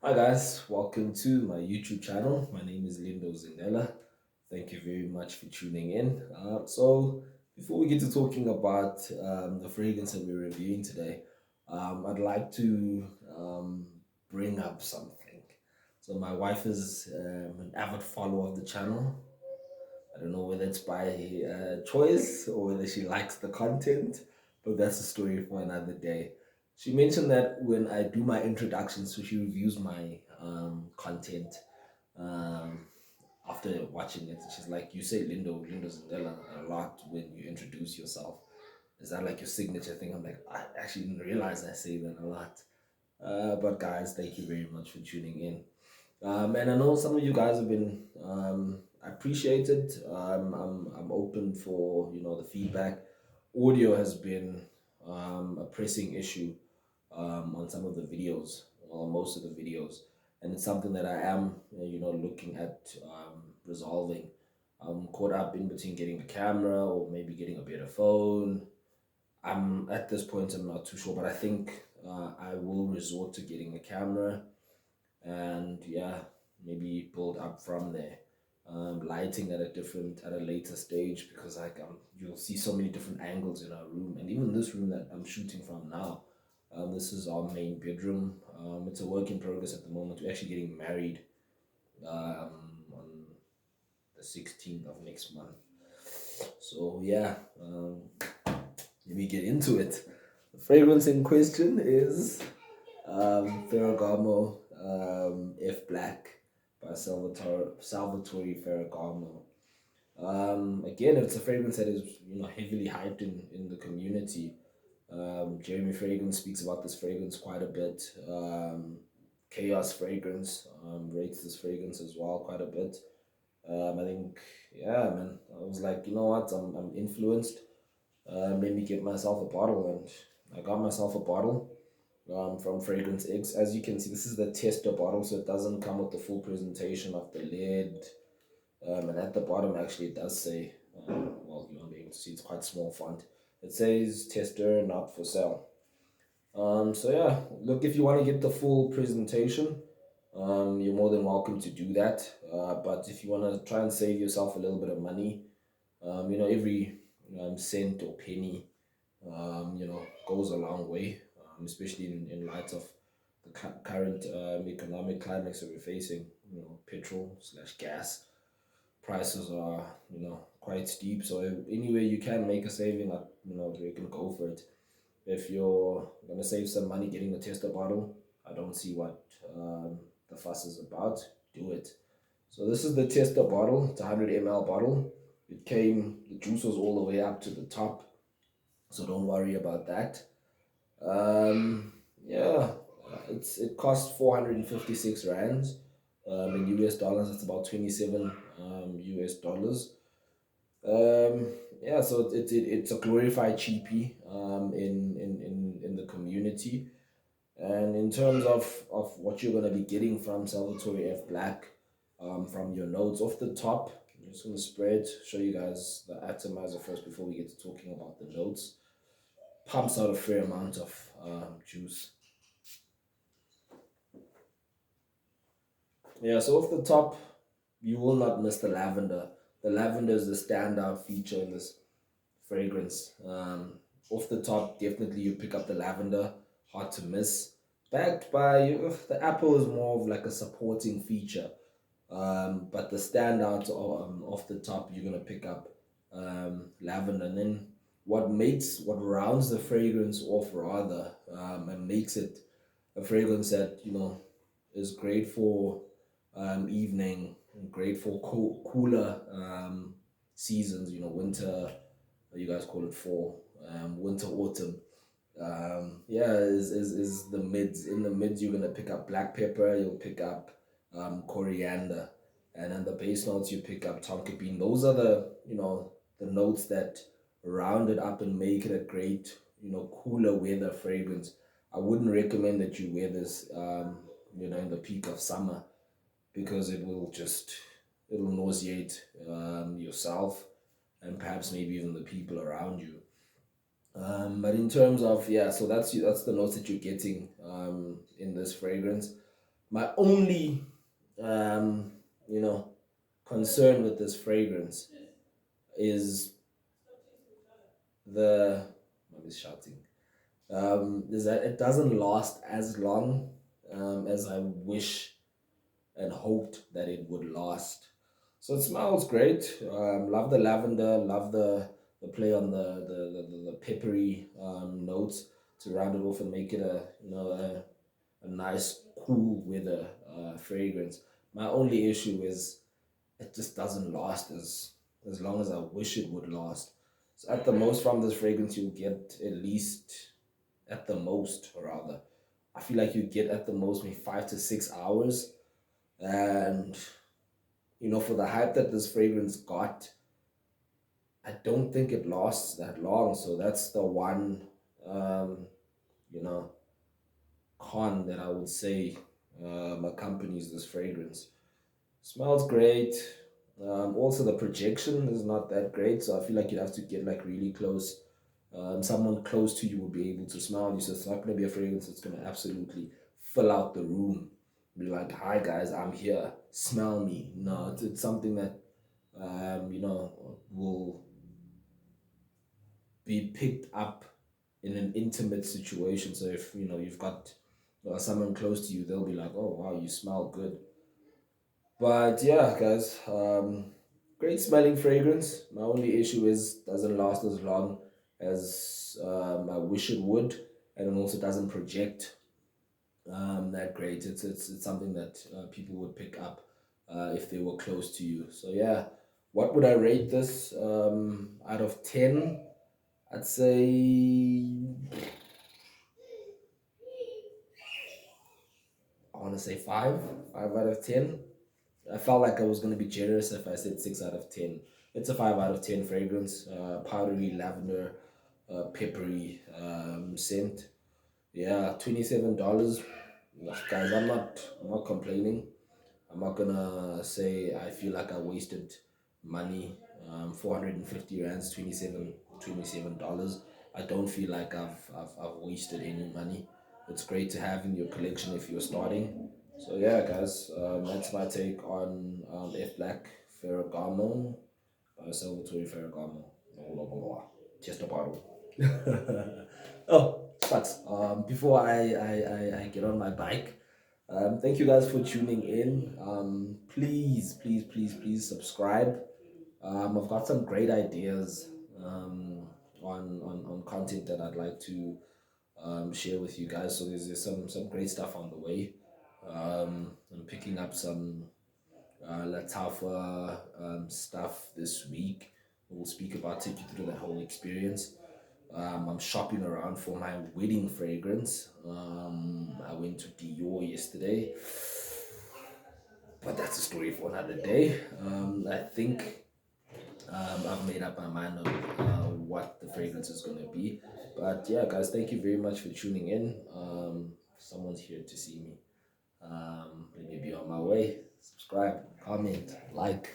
Hi guys, welcome to my YouTube channel. My name is Lindo Zinella. Thank you very much for tuning in. So before we get to talking about the fragrance that we're reviewing today, I'd like to bring up something. So my wife is an avid follower of the channel. I don't know whether it's by choice or whether she likes the content, but that's a story for another day. She mentioned that when I do my introduction, so she reviews my content um, after watching it. She's like, "You say Lindo Zindela a lot when you introduce yourself. Is that like your signature thing?" I'm like, I actually didn't realize I say that a lot. But guys, thank you very much for tuning in. And I know some of you guys have been appreciated. I'm open for the feedback. Audio has been a pressing issue on some of the videos, or most of the videos, and it's something that I am looking at resolving. I'm caught up in between getting a camera or maybe getting a better phone. I'm at this point I'm not too sure, but I think I will resort to getting a camera and yeah, maybe build up from there. Lighting at a later stage because you'll see so many different angles in our room, and even this room that I'm shooting from now. This is our main bedroom. It's a work in progress at the moment. We're actually getting married on the 16th of next month. So yeah, let me get into it. The fragrance in question is Ferragamo F Black by Salvatore Ferragamo. Again, it's a fragrance that is heavily hyped in the community. Jeremy Fragrance speaks about this fragrance quite a bit. Chaos Fragrance rates this fragrance as well quite a bit. I think, yeah, man, I was like, you know what, I'm influenced. Made me get myself a bottle, and I got myself a bottle from Fragrance X. As you can see, this is the tester bottle, so it doesn't come with the full presentation of the lid. And at the bottom, actually, it does say, well, you won't be able to see, it's quite small font. It says tester, not for sale. So yeah, look, if you want to get the full presentation, you're more than welcome to do that. But if you want to try and save yourself a little bit of money, every cent or penny goes a long way, especially in light of the current economic climax that we're facing. Petrol slash gas prices are quite steep. So anyway, you can make a saving. You can go for it. If you're gonna save some money getting a tester bottle, I don't see what the fuss is about. Do it. So this is the tester bottle. It's a 100 ml bottle. The juice was all the way up to the top, so don't worry about that. Yeah, it costs 456 rands. In US dollars, it's about 27 US dollars. Yeah, so it's a glorified cheapie in the community. And in terms of what you're gonna be getting from Salvatore F Black, from your notes off the top, I'm just gonna show you guys the atomizer first before we get to talking about the notes. Pumps out a fair amount of juice. Yeah, so off the top, you will not miss the lavender. The lavender is the standout feature in this fragrance. Off the top, definitely you pick up the lavender, hard to miss. Backed by the apple is more of like a supporting feature. But the standout off the top, you're gonna pick up lavender. And then what rounds the fragrance off rather, and makes it a fragrance that is great for evening, great for cooler seasons. Winter. You guys call it fall. Winter, autumn. Yeah, is the mids. In the mids, you're gonna pick up black pepper. You'll pick up coriander, and then the base notes you pick up tonka bean. Those are the notes that round it up and make it a great cooler weather fragrance. I wouldn't recommend that you wear this in the peak of summer because it'll nauseate yourself and perhaps maybe even the people around you. But in terms of, yeah, so that's the notes that you're getting in this fragrance. My only, um, you know, concern with this fragrance is the, I'm just shouting, is that it doesn't last as long as I wish and hoped that it would last. So it smells great. Love the lavender. Love the play on the peppery notes to round it off and make it a a nice cool weather fragrance. My only issue is it just doesn't last as long as I wish it would last. So at the most from this fragrance you'll get at least at the most rather. I feel like you get at the most maybe 5 to 6 hours, and for the hype that this fragrance got, I don't think it lasts that long. So that's the one, um, you know, con that I would say accompanies this fragrance. Smells great. Also, the projection is not that great, so I feel like you'd have to get like really close. Someone close to you will be able to smell you, so it's not going to be a fragrance that's going to absolutely fill out the room. Be like, "Hi guys, I'm here. Smell me." No, it's something that will be picked up in an intimate situation. So if you've got someone close to you, they'll be like, "Oh wow, you smell good." But yeah, guys, great smelling fragrance. My only issue is doesn't last as long as I wish it would, and it also doesn't project that great. It's something that people would pick up if they were close to you. So yeah, what would I rate this out of 10? I'd say I want to say 5 out of 10. I felt like I was going to be generous if I said 6 out of 10. It's a 5 out of 10 fragrance, powdery lavender, peppery scent. Yeah, $27. Guys, I'm not complaining. I'm not gonna say I feel like I wasted money. 450 rands, $27. I don't feel like I've wasted any money. It's great to have in your collection if you're starting. So yeah, guys, that's my take on F Black Ferragamo, Salvatore Ferragamo. Blah, blah, blah, blah. Just a bottle. Oh, but before I get on my bike, thank you guys for tuning in. Please, please, please, please subscribe. I've got some great ideas on content that I'd like to share with you guys. So there's some great stuff on the way. I'm picking up some Latafa stuff this week. We'll speak about, take you through the whole experience. I'm shopping around for my wedding fragrance. I went to Dior yesterday, but that's a story for another day. I think I've made up my mind on what the fragrance is going to be. But yeah, guys, thank you very much for tuning in. Someone's here to see me. Let me be on my way. Subscribe, comment, like.